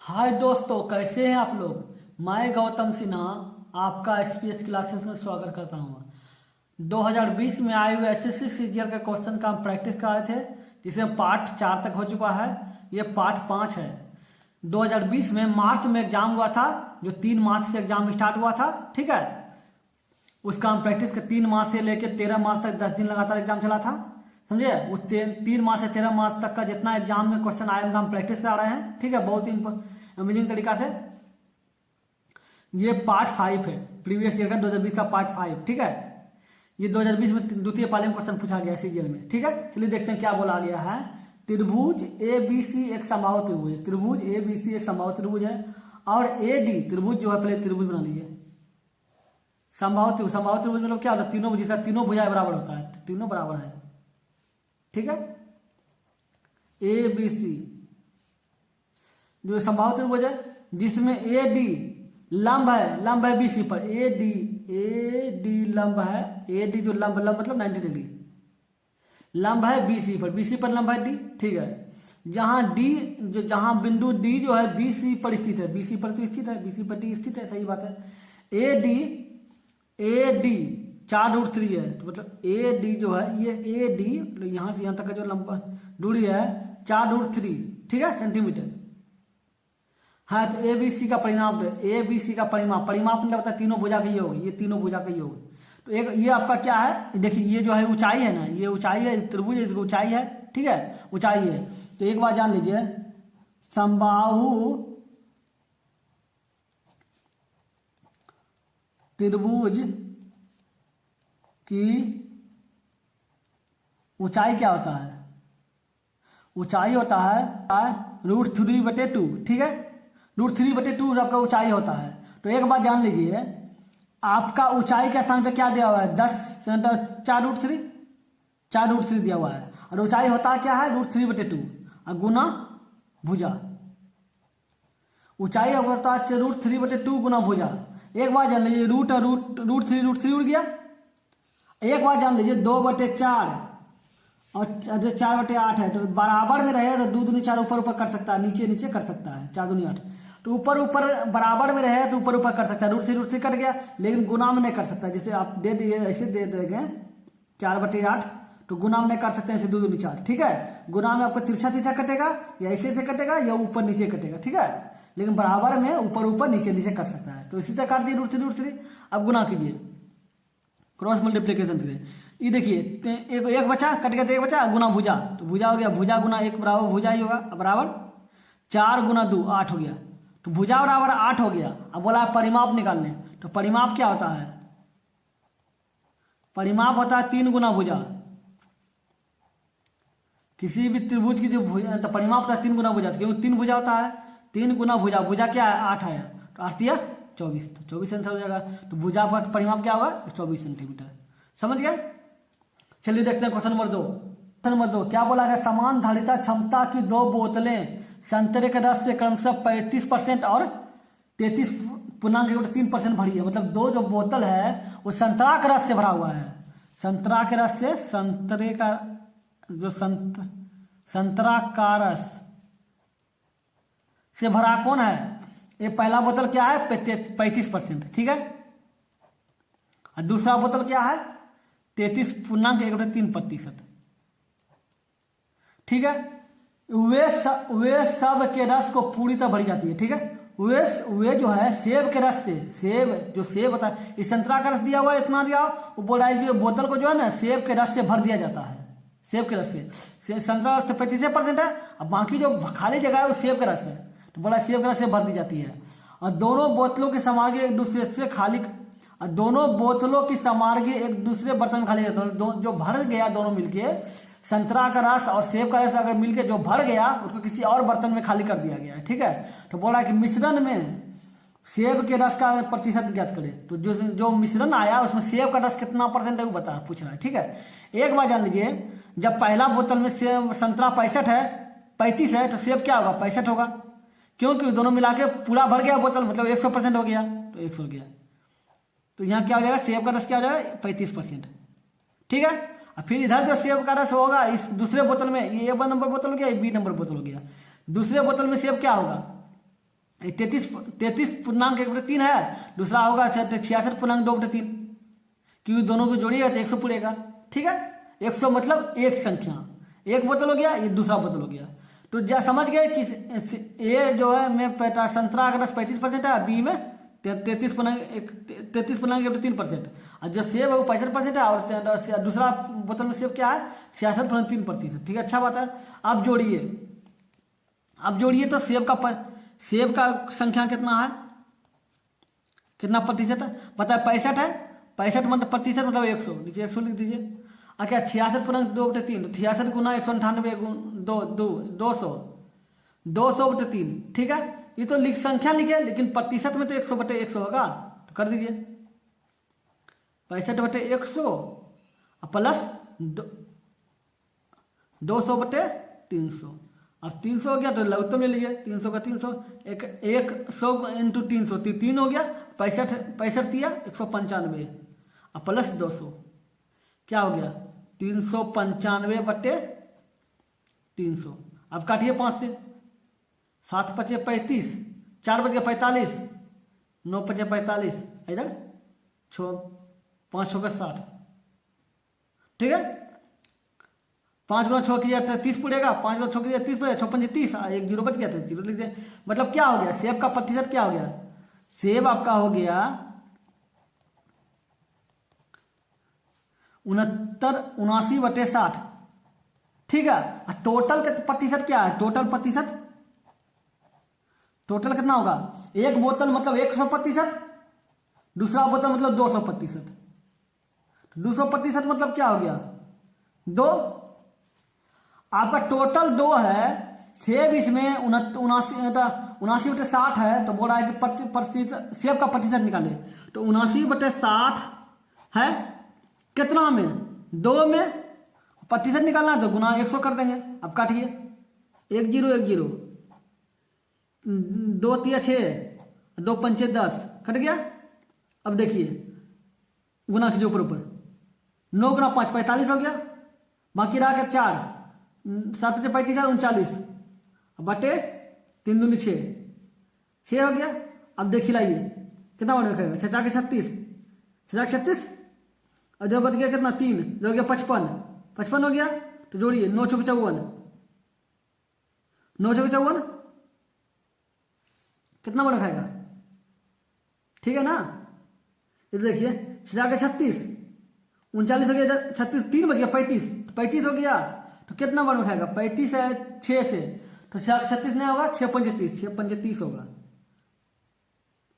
हाय दोस्तों, कैसे हैं आप लोग। मैं गौतम सिन्हा आपका एसपीएस क्लासेस में स्वागत करता हूँ। 2020 में आए हुए एसएससी सीजीएल के क्वेश्चन का हम प्रैक्टिस कर रहे थे, जिसमें पार्ट 4 तक हो चुका है। ये पार्ट 5 है। 2020 में मार्च में एग्जाम हुआ था, जो 3 मार्च से एग्जाम स्टार्ट हुआ था। ठीक है, उसका हम प्रैक्टिस कर 3 मार्च से लेकर 13 मार्च तक 10 दिन लगातार एग्जाम चला था। समझे। उस 3 मार्च से 13 मार्च तक का जितना एग्जाम में क्वेश्चन आए उनका हम प्रैक्टिस करा रहे हैं। ठीक है, बहुत ही अमेजिंग तरीका से। ये पार्ट 5 है, प्रीवियस ईयर का 2020 का पार्ट 5। ठीक है, ये 2020 में द्वितीय पाली में क्वेश्चन पूछा गया सीजीएल में। ठीक है, चलिए देखते हैं क्या बोला गया है। त्रिभुज ए बी सी एक समबाहु त्रिभुज है। त्रिभुज ए बी सी एक समबाहु त्रिभुज है और ए डी त्रिभुज जो है, पहले त्रिभुज बना लीजिए। समबाहु त्रिभुज, समबाहु त्रिभुज मतलब क्या होता है, तीनों जिसका तीनों भुजाएं बराबर होता है, तीनों बराबर है। ठीक है, ए बी सी जो समबाहु त्रिभुज है, जिसमें ए डी लंब है बी सी पर। ए डी लंब है, ए डी जो लंब मतलब 90 डिग्री लंब है बी सी पर लंब है डी। ठीक है, जहां बिंदु डी जो है बी सी पर स्थित है, बी सी पर तो स्थित है, बी सी पर डी स्थित है, सही बात है। ए डी 4√3 है, तो मतलब ए डी जो है, ये ए डी मतलब यहाँ से यहाँ तक का जो लंबा दूरी है 4√3, ठीक है, सेंटीमीटर। हाँ, तो ए बी सी का परिमाप, ए बी सी का परिमाप मतलब होता है तीनों भुजा का योग। ये तीनों भुजा का योग। तो एक ये आपका क्या है, देखिए ये जो है ऊंचाई है ना, ये ऊंचाई है, त्रिभुज इसकी ऊंचाई है। ठीक है, ऊंचाई है। तो एक बार जान लीजिए, समबाहु त्रिभुज की ऊंचाई क्या होता है, ऊंचाई होता है √3/2। ठीक है, √3/2 आपका ऊंचाई होता है। तो एक बात जान लीजिए, आपका ऊंचाई के स्थान पे क्या दिया हुआ है, 10 4√3 दिया हुआ है। और ऊंचाई होता है क्या है, √3/2 और गुना भुजा। ऊंचाई होता है √3/2 गुना भुजा। एक बात जान लीजिए, √3 उड़ गया। एक बात जान लीजिए, 2/4 और 4/8 है, तो बराबर में रहे तो 2 दूनी 4 ऊपर ऊपर कर सकता है, नीचे नीचे कर सकता है, 4 दूनी 8। तो ऊपर ऊपर बराबर में रहे तो ऊपर ऊपर कर सकता है, √3 कट गया, लेकिन गुना में नहीं कर सकता। जैसे आप दे दिए, ऐसे दे देंगे 4/8, तो गुना में नहीं कर सकते, ऐसे 2 दूनी 4। ठीक है, गुना में आपको तिरछा तिरछा कटेगा, या ऐसे कटेगा, या ऊपर नीचे कटेगा। ठीक है, लेकिन बराबर में ऊपर ऊपर नीचे नीचे कर सकता है। तो इसी तरह काट दिए √3। अब गुना कीजिए, क्रॉस मल्टीप्लीकेशन से। ये देखिए, एक बचा, कट गया तो एक बचा, गुना भुजा, तो भुजा हो गया, भुजा गुना एक बराबर भुजा ही होगा, बराबर 4 × 2 8 हो गया। तो भुजा बराबर 8 हो गया। अब बोला परिमाप निकालने, तो परिमाप क्या होता है, परिमाप होता है 3 गुना भुजा। किसी भी त्रिभुज की जो भुजा, तो परिमाप होता है 3 गुना भुजा, क्योंकि 3 भुजा होता है, 3 गुना भुजा, भुजा क्या है 8 है, तो 8 या 24, तो 24 सेंटीमीटर हो जाएगा। तो भुजा का परिमाप क्या होगा, 24 सेंटीमीटर। समझ गए। चलिए देखते हैं क्वेश्चन नंबर 2। क्वेश्चन नंबर 2 क्या बोला गया, समान धारिता क्षमता की 2 बोतलें संतरे के रस से क्रमशः 35% और 33.3% भरी है। मतलब 2 जो बोतल है वो संतरा के रस से भरा हुआ है। संतरा के रस से, संतरे का जो संतरा का रस से भरा कौन है, ये पहला बोतल क्या है 35%। ठीक है, और दूसरा बोतल क्या है 33.3%। ठीक है, वे सब के रस को पूरी तरह भरी जाती है। ठीक है, वे जो है सेब के रस से, सेब होता है, इस संतरा का रस दिया हुआ है, इतना दिया, वो बोल रहा है कि बोतल को जो है ना सेब के रस से भर दिया जाता है। सेब के रस से संतरा रस तो 35% है, अब बाकी जो खाली जगह है वो सेब का रस है, तो बोला सेब के रस से भर दी जाती है। और दोनों बोतलों की सामग्री एक दूसरे से खाली, दोनों बोतलों की सामग्री एक दूसरे बर्तन में खाली, जो भर गया दोनों मिलके, संतरा का रस और सेब का रस अगर मिलके जो भर गया उसको किसी और बर्तन में खाली कर दिया गया है। ठीक है, तो बोला कि मिश्रण में सेब के रस का प्रतिशत ज्ञात करें। तो जो मिश्रण आया उसमें सेब का रस कितना % है वो पूछ रहा है। ठीक है, एक बार जान लीजिए, जब पहला बोतल में सेब संतरा 35 है, तो सेब क्या होगा 65 होगा, क्योंकि दोनों मिला के पूरा भर गया बोतल, मतलब 100% हो गया, तो 100 हो गया। तो यहाँ क्या हो जाएगा, सेब का रस क्या हो जाएगा 35%। ठीक है, और फिर इधर जो सेब का रस होगा इस दूसरे बोतल में, ये A नंबर बोतल हो गया, ये B नंबर बोतल हो गया। दूसरे बोतल में सेब क्या होगा, 33.1/3 है, दूसरा होगा 66.2/3, क्योंकि दोनों को जोड़िएगा तो 100 पूरेगा। ठीक है, 100 मतलब एक संख्या, एक बोतल हो गया, ये दूसरा बोतल हो गया। तो जा समझ गए कि ए जो है में संतरा का रस 35% है, बी में 33.3%, और जो सेब है वो 65% है, और दूसरा बोतल में सेब क्या है 66.3%। ठीक है, अच्छा बात है। अब जोड़िए तो सेब का संख्या कितना है, कितना प्रतिशत है बताए, 65 है, 65 मतलब प्रतिशत मतलब 100, नीचे 100 लिख दीजिए। अच्छा 66.2/3, 66 गुना 198 200/3। ठीक है, ये तो संख्या लिखे, लेकिन प्रतिशत में तो 100/100 होगा, तो कर दीजिए 65/100 प्लस 200/300। अब 300 हो गया तो लघुत्तम ले लीजिए, 300 का 300, 100 इंटू 300 3 हो गया, 65 दिया 195 और प्लस 200, क्या हो गया 395/300। अब काटिए 5 से, 7 × 5 = 35, 4 × 45, 9 × 45, इधर 5 × 60। ठीक है, 5 × 6 किया 30 पड़ेगा, 5 × 6 किया 30 पड़ेगा, 6 × 5 = 30, एक जीरो बच गया तो जीरो लिख दिया। मतलब क्या हो गया, सेब का प्रतिशत क्या हो गया, सेब आपका हो गया 79 ठीक है। टोटल का प्रतिशत क्या है, टोटल कितना होगा, एक बोतल मतलब 100%, दूसरा बोतल मतलब 200%। 200% मतलब क्या हो गया 2, आपका टोटल 2 है, सेब इसमें 79/60 है, तो बोल रहा है कि प्रतिशत सेब का प्रतिशत निकाले, तो 79/60 है कितना में 2 में, प्रतिशत निकालना है तो गुना 100 कर देंगे। अब काटिए 1 0 1 0, 2 3 6, 2 5 10, कट गया। अब देखिए गुना कीजिए ऊपर 9 × 5 = 45 हो गया, बाकी रहा क्या 4, 7 × 5 = 39 बटे 3 दूनी 6 हो गया। अब देखिए लाइए कितना बन रखेगा, 6 × 36, 6 × 36, और जो बच गया कितना 3, जो हो गया 55 हो गया। तो जोड़िए 9 × 54, 9 × 54 कितना बड़ा खाएगा, ठीक है ना। इधर देखिए 6 × 36 39 हो गया, इधर 36 3 बच गया 35 हो गया, तो कितना बार में खाएगा 35 है 6 से, तो 6 × 36 नहीं होगा, 6 × 5 = 30 होगा।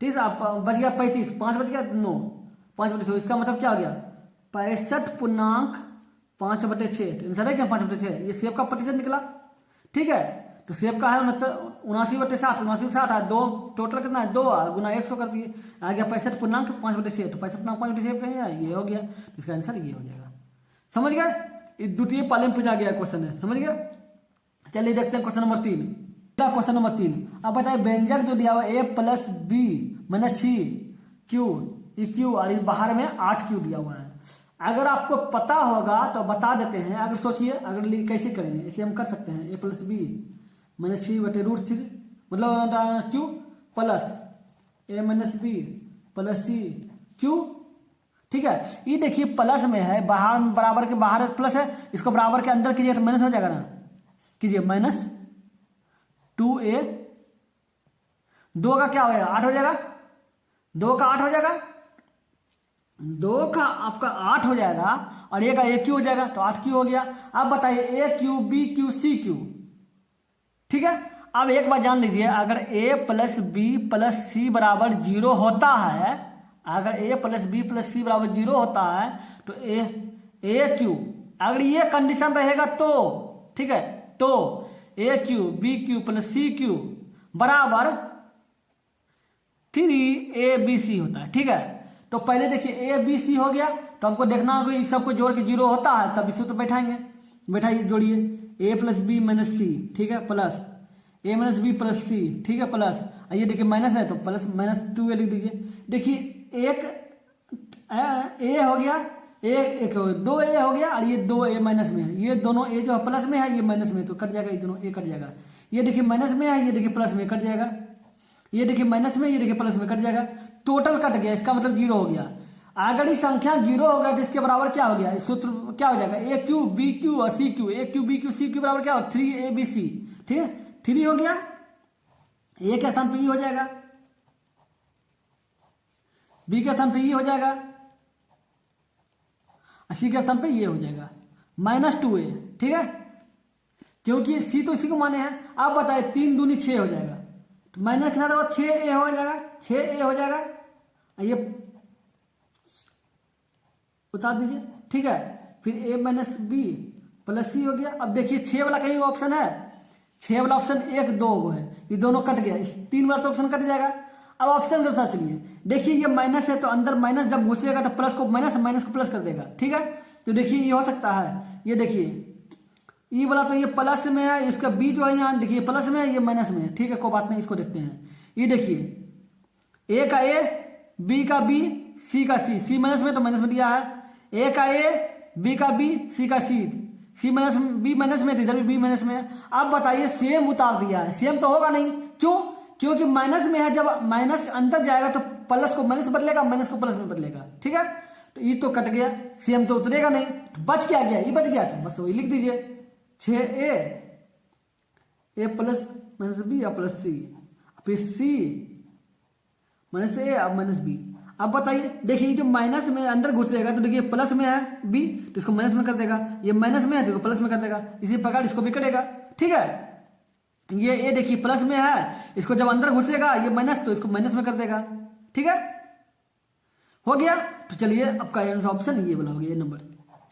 ठीक है, आप बच गया 35, 5 बच गया 9, 5/6, इसका मतलब क्या हो गया 65.5/6, आंसर है क्या 5/6, ये सेब का प्रतिशत निकला। ठीक है, तो सेब का है 79/60, 79/60 है, 2 टोटल कितना है 2 गुना 100 कर दिए, आ गया 65.5/6, तो 65.5/6 ये हो गया, इसका आंसर ये हो जाएगा। समझ गए, द्वितीय पाली में पूछा गया क्वेश्चन है, समझ गए। चलिए देखते हैं क्वेश्चन नंबर 3। क्वेश्चन नंबर 3, अब बताइए व्यंजक जो दिया हुआ A + B - C Q EQ और बाहर में 8Q दिया हुआ है। अगर आपको पता होगा तो बता देते हैं, अगर सोचिए अगर कैसे करेंगे, इसे हम कर सकते हैं A + B - C √3, मतलब Q plus A - B + C Q। ठीक है, ये देखिए प्लस में है, बाहर बराबर के बाहर प्लस है, इसको बराबर के अंदर कीजिए तो माइनस हो जाएगा ना, कीजिए -2A, 2 का क्या हो जाएगा 8 हो जाएगा, 2 का 8 हो जाएगा, 2 का आपका 8 हो जाएगा, और ये का AQ हो जाएगा, तो 8Q हो गया। अब बताइए AQ BQ CQ। ठीक है, अब एक बात जान लीजिए, अगर A + B + C = 0 होता है, अगर A + B + C = 0 होता है, तो AQ अगर ये कंडीशन रहेगा तो, ठीक है, तो AQ BQ + CQ बराबर 3ABC होता है। ठीक है, तो पहले देखिए ABC हो गया, तो हमको देखना होगा इन सबको जोड़ के 0 होता है तब इसे तो बैठाएंगे, बैठाइए जोड़िए A + B - C, ठीक है, प्लस A - B + C, ठीक है, प्लस ये देखिए माइनस है तो प्लस -2A लिख दीजिए। देखिए एक A हो गया, एक 2A हो गया, और ये 2A माइनस में है, ये दोनों A जो है प्लस में है, ये माइनस में, तो कट जाएगा, ये दोनों A कट जाएगा। ये देखिए माइनस में है, ये देखिए प्लस में, कट जाएगा। ये देखिए माइनस में, ये देखिए प्लस में, कट जाएगा, टोटल कट गया, इसका मतलब जीरो हो गया। अगर ये संख्या जीरो हो गया तो इसके बराबर क्या हो गया, इस सूत्र क्या हो जाएगा, ए क्यू बी क्यू और C Q, A Q B Q C Q बराबर क्या हो, 3ABC, ठीक है, 3 हो गया, ए के स्थान पे ई हो जाएगा, बी के स्थान पे ई हो जाएगा, सी के स्थान पे ये हो जाएगा, -2a, ठीक है, क्योंकि सी तो इसी को माने हैं। अब बताए 3 दूनी 6 हो जाएगा, तो माइनस के साथ 6a हो जाएगा, 6a हो जाएगा, ये उतार दीजिए, ठीक है, फिर a - b + c हो गया। अब देखिए 6 वाला कहीं ऑप्शन है, 6 वाला ऑप्शन 1 2 है, ये दोनों कट गया, इस 3 वाला तो ऑप्शन कट जाएगा। अब ऑप्शन के साथ चलिए, देखिए ये माइनस है तो अंदर माइनस जब घुसेगा तो प्लस को माइनस, माइनस को प्लस कर देगा, ठीक है। तो देखिए ये हो सकता है, ये देखिए ई वाला तो ये प्लस में है, इसका बी जो है यहाँ देखिए प्लस में है, ये माइनस में है, ठीक है, कोई बात नहीं, इसको देखते हैं। ये देखिए ए का ए, बी का बी, सी का सी, सी माइनस में तो माइनस में दिया है, ए का ए, बी का बी, सी का सी, सी माइनस बी माइनस में, इधर भी बी माइनस में है। अब बताइए सेम उतार दिया है, सेम तो होगा नहीं, क्यों, क्योंकि माइनस में है, जब माइनस अंदर जाएगा तो प्लस को माइनस बदलेगा, माइनस को प्लस में बदलेगा, ठीक है। तो ये तो कट गया, सेम तो उतरेगा नहीं, तो बच क्या गया, ये बच गया, तो बस वही लिख दीजिए 6a, a + -b या +c, फिर c -a अब -b। अब बताइए, देखिए जो माइनस में अंदर घुसेगा तो देखिए प्लस में है b, तो इसको माइनस में कर देगा, ये माइनस में है तो इसको प्लस में कर देगा, इसी प्रकार इसको भी करेगा, ठीक है। ये a देखिए प्लस में है, इसको जब अंदर घुसेगा ये माइनस, तो इसको माइनस में कर देगा, ठीक है, हो गया। तो चलिए आपका ऑप्शन ये वाला हो गया, ये नंबर,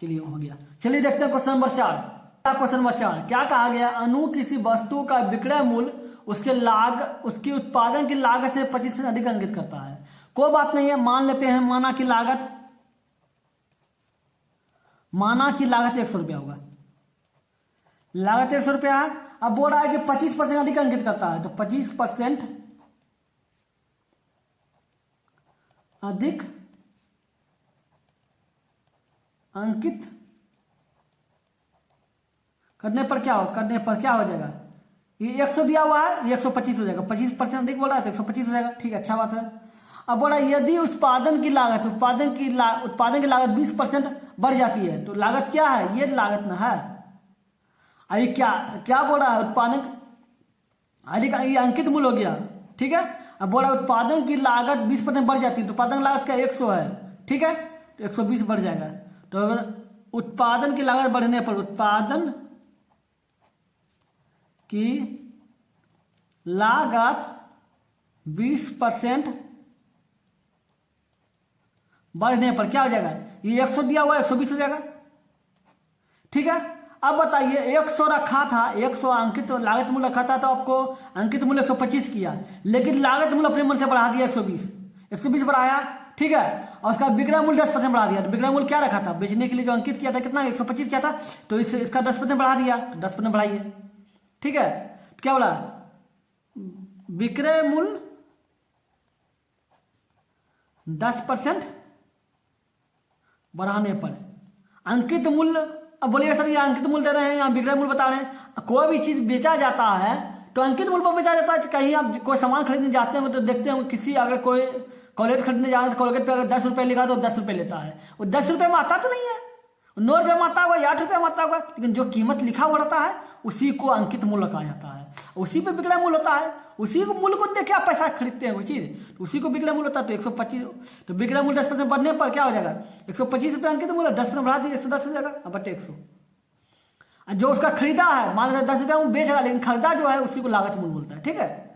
चलिए हो गया। चलिए देखते हैं क्वेश्चन नंबर 4। क्वेश्चन नंबर 4 क्या कहा गया, अनु किसी वस्तु का विक्रय मूल्य उसके उत्पादन की लागत से 25% अधिक अंकित करता है। कोई बात नहीं है, मान लेते हैं, माना की लागत 100 रुपया होगा, लागत 100 रुपया है। अब बोल रहा है कि 25% अधिक अंकित करता है, तो 25% अधिक अंकित करने पर क्या हो जाएगा, ये 100 दिया हुआ है, ये 125 हो जाएगा, 25% अधिक बोल रहा है तो 125 हो जाएगा, ठीक है, अच्छा बात है। अब बोला यदि उत्पादन की लागत 20% बढ़ जाती है, तो लागत क्या है, ये लागत ना है, अरे क्या बोल रहा है, उत्पादन अधिक, ये अंकित मूल्य हो गया, ठीक है। अब बोला उत्पादन की लागत 20% बढ़ जाती है, तो उत्पादन लागत क्या 100 है, ठीक है, तो 120 बढ़ जाएगा। तो अगर उत्पादन की लागत बढ़ने पर उत्पादन की लागत 20% बढ़ने पर क्या हो जाएगा, ये 100 दिया हुआ 120 हो जाएगा, ठीक है। अब बताइए 100 रखा था, 100 अंकित लागत मूल्य रखा था, तो आपको अंकित मूल्य 125 किया, लेकिन लागत मूल्य अपने मन से बढ़ा दिया 120 बढ़ाया, ठीक है, और उसका विक्रय मूल्य 10% बढ़ा दिया। तो विक्रय मूल्य क्या रखा था, बेचने के लिए जो अंकित किया था कितना 125 किया था, तो इसका 10% बढ़ा दिया, 10% बढ़ाइए, ठीक है। क्या बोला, विक्रय मूल्य 10% बढ़ाने पर अंकित मूल्य, अब बोलिएगा सर ये अंकित मूल्य दे रहे हैं, यहाँ विक्रय मूल्य बता रहे हैं। कोई भी चीज बेचा जाता है तो अंकित मूल्य पर बेचा जाता है। कहीं आप कोई सामान खरीदने जाते हैं तो देखते हैं किसी, अगर कोई कॉलेट खरीदने जा रहे हैं तो कॉलेट पे अगर 10 रुपये लिखा तो 10 रुपये लेता है, वो 10 रुपये में आता तो नहीं है, 9 रुपये में आता होगा या 8 रुपये में आता होगा, लेकिन जो कीमत लिखा हुआ रहता है उसी को अंकित मूल्य कहा जाता है, उसी पे विक्रय मूल्य होता है, उसी को मूल्य को देख के आप पैसा खरीदते हैं वो चीज़, तो उसी को विक्रय मूल्य होता है। तो 125, तो विक्रय मूल्य 10% बढ़ने पर क्या हो जाएगा, 125 रुपये अंकित मूल्य 10% बढ़ा दिए 110 हो जाएगा, अब बटे 100। जो उसका खरीदा है, मान लीजिए 10 रुपये में बेच रहा है, लेकिन खरीदा जो है उसी को लागत मूल्य बोलता है, ठीक है।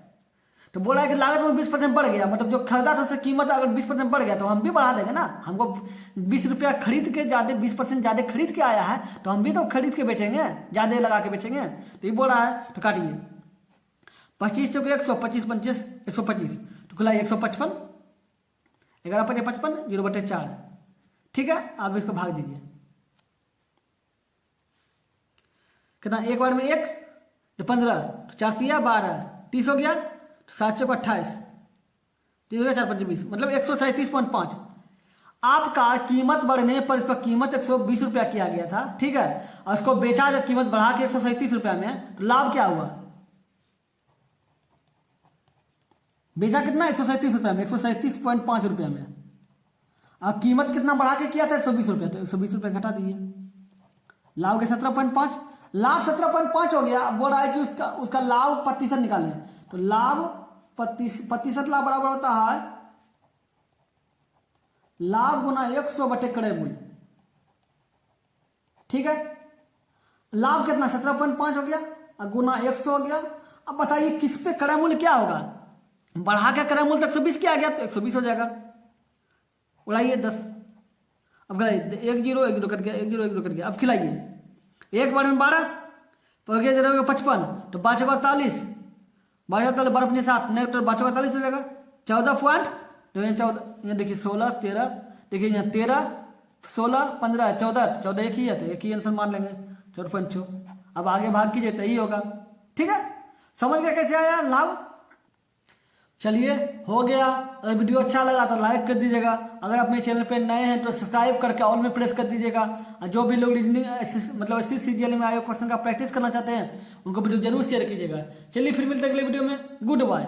तो बोला है कि लागत मूल्य 20% बढ़ गया, मतलब जो खरीदा था उससे कीमत अगर 20% बढ़ गया तो हम भी बढ़ा देंगे ना, हमको 20 रुपया खरीद के ज्यादा 20% ज्यादा खरीद के आया है तो हम भी तो खरीद के बेचेंगे, ज्यादा लगा के बेचेंगे। तो ये बोल रहा है, तो काटिए 25 से 100, 25 25 125, तो खुला 155, 11 5 55, 0/4, ठीक है। आप इसको भाग दीजिए, कितना, एक बार में 1 तो 15, तो 4 तिया 12, 30 हो गया, 7 चौक 28, 30 हो गया, 4 5 20, मतलब 137.5। आपका कीमत बढ़ने पर इसका कीमत 120 रुपया किया गया था, ठीक है, और इसको बेचा जब कीमत बढ़ा के 137 रुपया में, तो लाभ क्या हुआ, बेचा कितना 137 रुपये में, 137.5 रुपये में। अब कीमत कितना बढ़ा के किया था 120 रुपये, तो 120 रुपये घटा दीजिए। लाभ के 17.5, लाभ 17.5 हो गया। अब बोल रहा है कि उसका लाभ प्रतिशत निकालें, तो लाभ प्रतिशत लाभ बराबर होता है लाभ गुना 100 बटे क्रय मूल्य। ठीक है, लाभ कितना 17.5 हो गया और गुना 100 हो गया। अब बताइए किस पे क्रय मूल्य क्या होगा, बढ़ा के क्रय मूल्य 120 क्या आ गया, तो 120 हो जाएगा। उड़ाइए 10, अब एक जीरो कट गया, एक जीरो कट गया। अब खिलाइए, एक बार में 12 तो गया 55, तो 5 48, 12 12 अपने साथ नहीं, तो 5 48 हो जाएगा। 14 पॉइंट, तो यहाँ 14, यहाँ देखिए 16 13, देखिए यहाँ 13 16 15 14 एक ही है, तो एक ही आंसर मान लेंगे 14.6। अब आगे भाग कीजिए तो यही होगा। ठीक है, समझ गया कैसे आया लाभ। चलिए हो गया। अगर वीडियो अच्छा लगा तो लाइक कर दीजिएगा, अगर अपने चैनल पे नए हैं तो सब्सक्राइब करके ऑल में प्रेस कर दीजिएगा। और जो भी लोग रीजनिंग मतलब इसी सीजीएल में आए क्वेश्चन का प्रैक्टिस करना चाहते हैं उनको वीडियो जरूर शेयर कीजिएगा। चलिए फिर मिलते हैं अगले वीडियो में। Good bye.